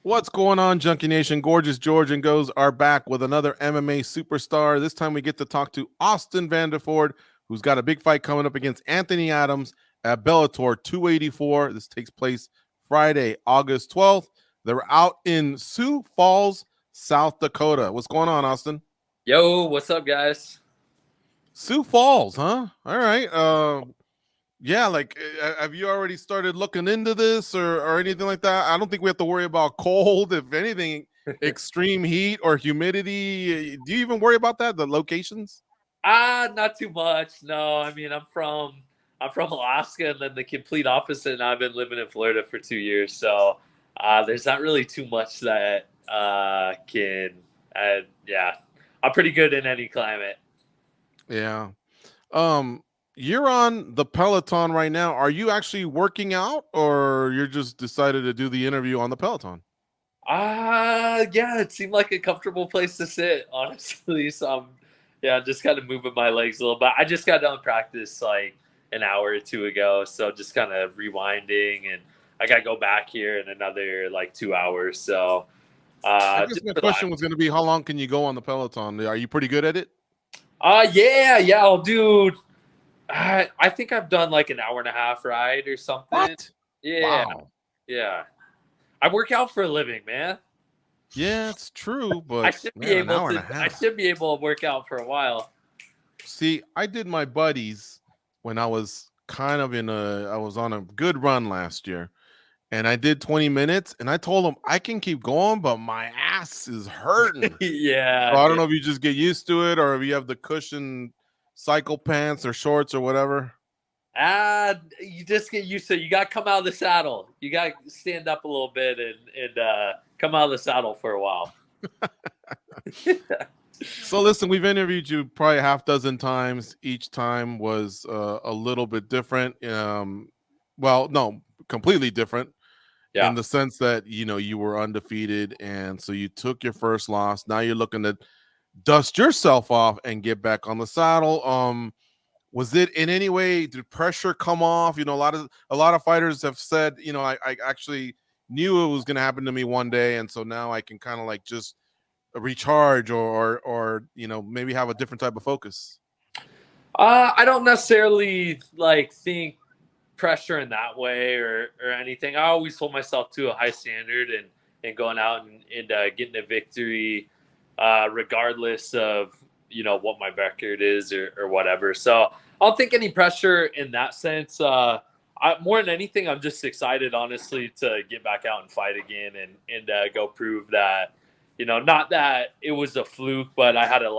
What's going on, Junkie Nation? Gorgeous George and Goes are back with another MMA superstar. This time we get to talk to Austin Vanderford, who's got a big fight coming up against Anthony Adams at Bellator 284. This takes place Friday, August 12th. They're out in Sioux Falls, South Dakota. What's going on, Austin? Yo, what's up, guys? Sioux Falls, huh? All right. Yeah, have you already started looking into this or anything like that? I don't think we have to worry about cold, if anything, extreme heat or humidity. Do you even worry about that, the locations? Not too much. No, I mean I'm from Alaska, and then the complete opposite. And I've been living in Florida for 2 years, so there's not really too much that can. Yeah, I'm pretty good in any climate. Yeah. Um, you're on the Peloton right now. Are you actually working out or you're just decided to do the interview on the Peloton? Yeah, it seemed like a comfortable place to sit, honestly. So yeah, just kind of moving my legs a little bit. I just got done practice like an hour or two ago, so just kind of rewinding, and I got to go back here in another like 2 hours. So I guess just my relax. question was going to be, how long can you go on the Peloton? Are you pretty good at it? Yeah, I'll do. I think I've done like an hour and a half ride or something. What? Yeah, Wow. yeah. I work out for a living, man. Yeah, it's true, I but should be man, an able hour and to. a I half. should be able to work out for a while. See, I did my buddies when I was I was on a good run last year, and I did 20 minutes, and I told them I can keep going, but my ass is hurting. So Yeah, I don't man. know if you just get used to it or if you have the cushion cycle pants or shorts or whatever. You just get used to it. You got to come out of the saddle. You got to stand up a little bit and come out of the saddle for a while. So listen, we've interviewed you probably a half dozen times. Each time was a little bit different. Well, no, completely different in Yeah. the sense that you were undefeated, and so you took your first loss. Now you're looking to dust yourself off and get back on the saddle. Was it in any way, did pressure come off? A lot of fighters have said, I actually knew it was going to happen to me one day, and so now I can kind of like just recharge or maybe have a different type of focus. I don't necessarily like think pressure in that way or anything. I always hold myself to a high standard and going out and getting a victory, regardless of what my record is or whatever. So I don't think any pressure in that sense. More than anything, I'm just excited, honestly, to get back out and fight again and go prove that. Not that it was a fluke, but I had an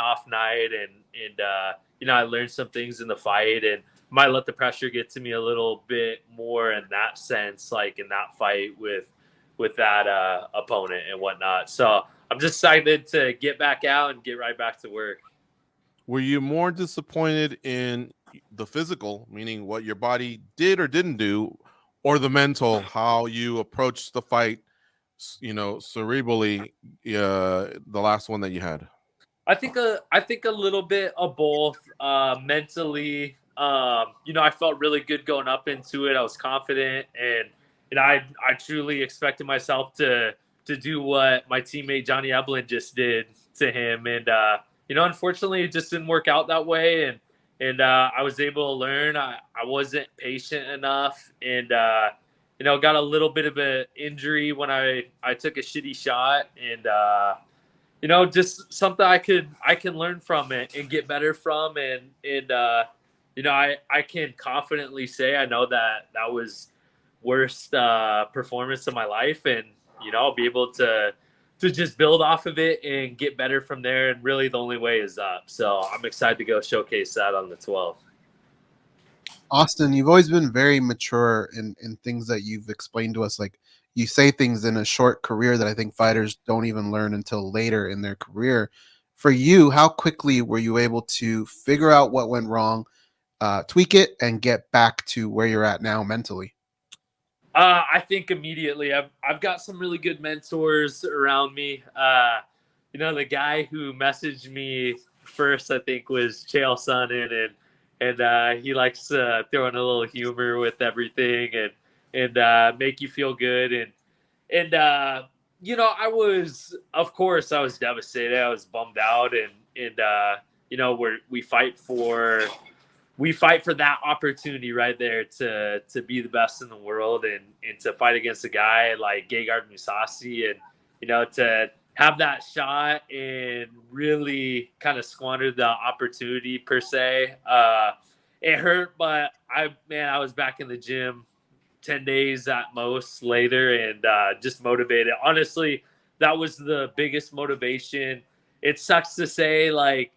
off night and I learned some things in the fight and might let the pressure get to me a little bit more in that sense, like in that fight with that opponent and whatnot. So I'm just excited to get back out and get right back to work. Were you more disappointed in the physical, meaning what your body did or didn't do, or the mental, how you approached the fight, cerebrally, the last one that you had? I think a little bit of both. Mentally, I felt really good going up into it. I was confident, and I truly expected myself to do what my teammate Johnny Eblin just did to him, and unfortunately, it just didn't work out that way, and I was able to learn. I wasn't patient enough, and got a little bit of an injury when I took a shitty shot, and just something I can learn from it and get better from, and I can confidently say I know that was worst performance of my life, and I'll be able to just build off of it and get better from there. And really, the only way is up. So I'm excited to go showcase that on the 12th. Austin, you've always been very mature in things that you've explained to us. Like, you say things in a short career that I think fighters don't even learn until later in their career. For you, how quickly were you able to figure out what went wrong, tweak it, and get back to where you're at now mentally? I think immediately. I've got some really good mentors around me. The guy who messaged me first, I think, was Chael Sonnen, and he likes throwing a little humor with everything and make you feel good. And And I was, of course, I was devastated. I was bummed out, and we fight for that opportunity right there to be the best in the world, and to fight against a guy like Gegard Mousasi, and to have that shot and really kind of squander the opportunity per se. It hurt, but I was back in the gym 10 days at most later, and just motivated. Honestly, that was the biggest motivation. It sucks to say, like,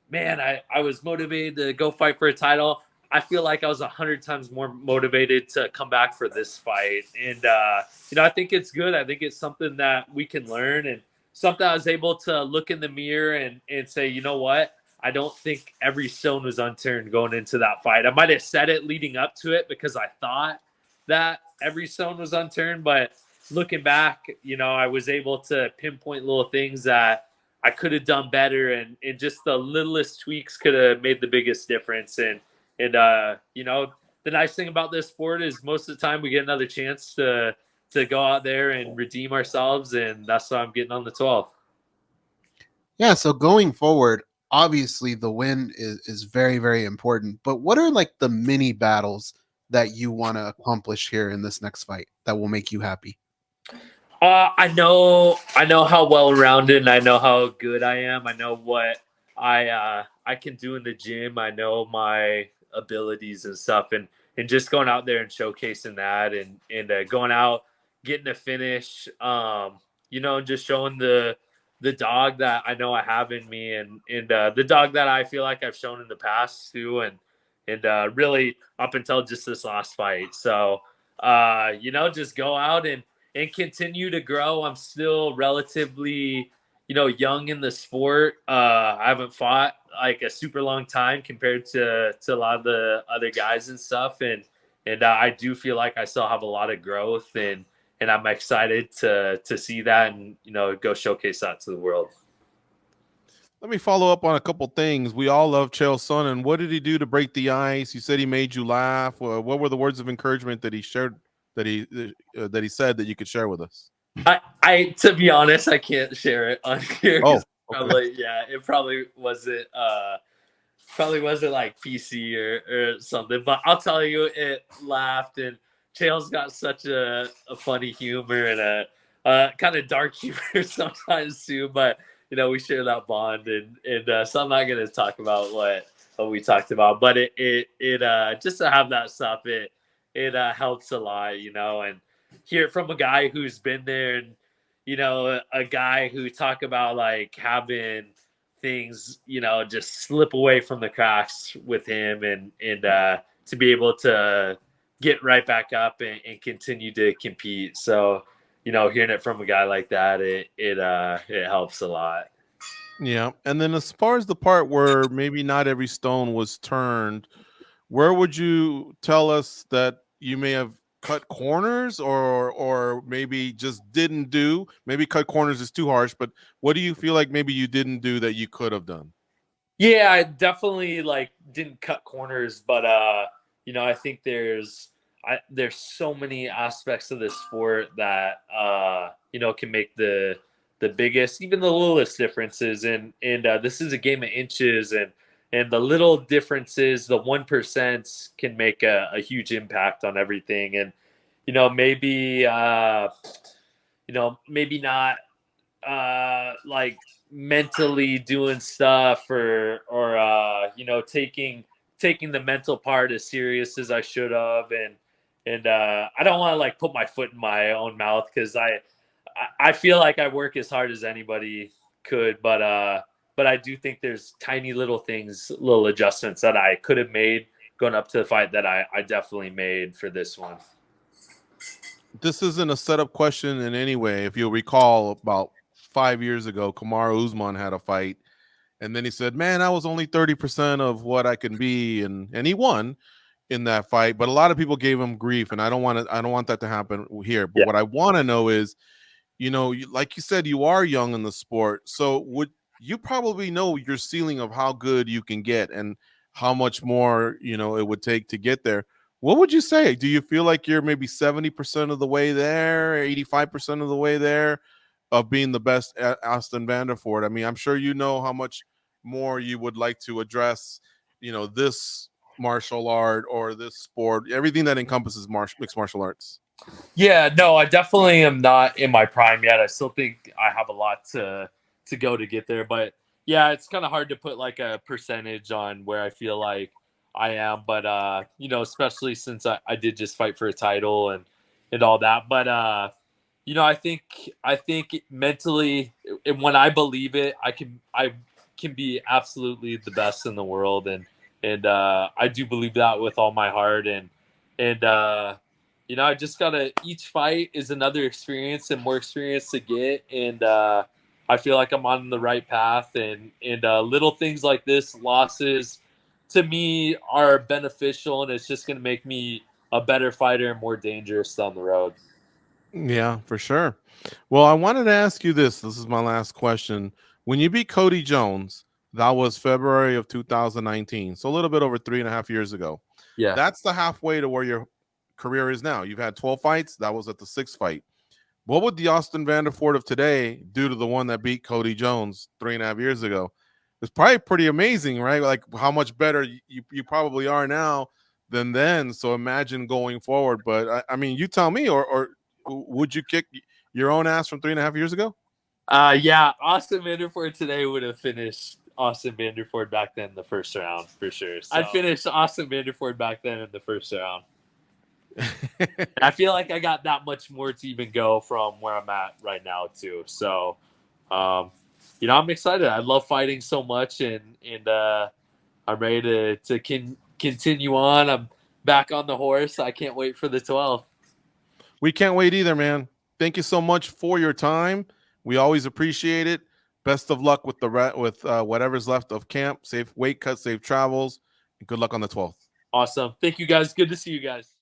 man, I was motivated to go fight for a title. I feel like I was 100 times more motivated to come back for this fight. And, I think it's good. I think it's something that we can learn, and something I was able to look in the mirror and say, you know what? I don't think every stone was unturned going into that fight. I might have said it leading up to it because I thought that every stone was unturned, but looking back, I was able to pinpoint little things that I could have done better, and just the littlest tweaks could have made the biggest difference. And the nice thing about this sport is most of the time we get another chance to go out there and redeem ourselves, and that's why I'm getting on the 12th. Yeah, so going forward, obviously the win is very, very important. But what are like the mini battles that you want to accomplish here in this next fight that will make you happy? I know how well-rounded, and I know how good I am. I know what I can do in the gym. I know my abilities and stuff, and just going out there and showcasing that, and going out, getting a finish, just showing the dog that I know I have in me, and the dog that I feel like I've shown in the past too, and really up until just this last fight. So, just go out and continue to grow. I'm still relatively, young in the sport. I haven't fought like a super long time compared to a lot of the other guys and stuff. And I do feel like I still have a lot of growth, and I'm excited to see that and, go showcase that to the world. Let me follow up on a couple things. We all love Chael Sonnen. What did he do to break the ice? You said he made you laugh. What were the words of encouragement that he shared, that he said that you could share with us? I to be honest, I can't share it on here. Oh, okay. It probably wasn't like PC or something. But I'll tell you, it laughed, and Chael's got such a funny humor and a kind of dark humor sometimes too. But we share that bond, and so I'm not gonna talk about what we talked about. But it just to have that stuff, it helps a lot, and hear it from a guy who's been there, and a guy who talk about like having things just slip away from the cracks with him, and to be able to get right back up and continue to compete. So hearing it from a guy like that, it helps a lot. Yeah. And then as far as the part where maybe not every stone was turned, where would you tell us that you may have cut corners, or maybe just didn't do? Maybe cut corners is too harsh, but what do you feel like maybe you didn't do that you could have done? Yeah, I definitely didn't cut corners, but I think there's so many aspects of this sport that can make the biggest, even the littlest differences, and this is a game of inches, and the little differences, the 1% can make a huge impact on everything. And maybe maybe not like mentally doing stuff, or taking the mental part as serious as I should have, and I don't want to put my foot in my own mouth, because I feel like I work as hard as anybody could, but I do think there's tiny little things, little adjustments that I could have made going up to the fight that I definitely made for this one. This isn't a setup question in any way. If you'll recall, about 5 years ago, Kamaru Usman had a fight, and then he said, man, I was only 30% of what I can be, and he won in that fight. But a lot of people gave him grief, and I don't want that to happen here. But what I want to know is, like you said, you are young in the sport, so would you probably know your ceiling of how good you can get and how much more it would take to get there. What would you say? Do you feel like you're maybe 70% of the way there, 85% of the way there of being the best at Austin Vanderford? I mean, I'm sure you know how much more you would like to address, this martial art or this sport, everything that encompasses mixed martial arts. Yeah, no, I definitely am not in my prime yet. I still think I have a lot to go to get there, but yeah, it's kind of hard to put like a percentage on where I feel like I am, but especially since I did just fight for a title and all that. But I think mentally, and when I believe it, I can be absolutely the best in the world, and I do believe that with all my heart, and I just gotta. Each fight is another experience and more experience to get, and I feel like I'm on the right path, and little things like this, losses, to me are beneficial, and it's just gonna make me a better fighter and more dangerous down the road. Yeah, for sure. Well, I wanted to ask you this. This is my last question. When you beat Cody Jones, that was February of 2019. So a little bit over 3.5 years ago. Yeah. That's the halfway to where your career is now. You've had 12 fights. That was at the 6th fight. What would the Austin Vanderford of today do to the one that beat Cody Jones 3.5 years ago? It's probably pretty amazing, right? Like how much better you probably are now than then. So imagine going forward. But I mean, you tell me, or would you kick your own ass from 3.5 years ago? Yeah, Austin Vanderford today would have finished Austin Vanderford back then in the first round for sure. So. I finished Austin Vanderford back then in the first round. I feel like I got that much more to even go from where I'm at right now too. So, I'm excited. I love fighting so much, and I'm ready to continue on. I'm back on the horse. I can't wait for the 12th. We can't wait either, man. Thank you so much for your time. We always appreciate it. Best of luck with whatever's left of camp. Safe weight cut, safe travels, and good luck on the 12th. Awesome. Thank you, guys. Good to see you guys.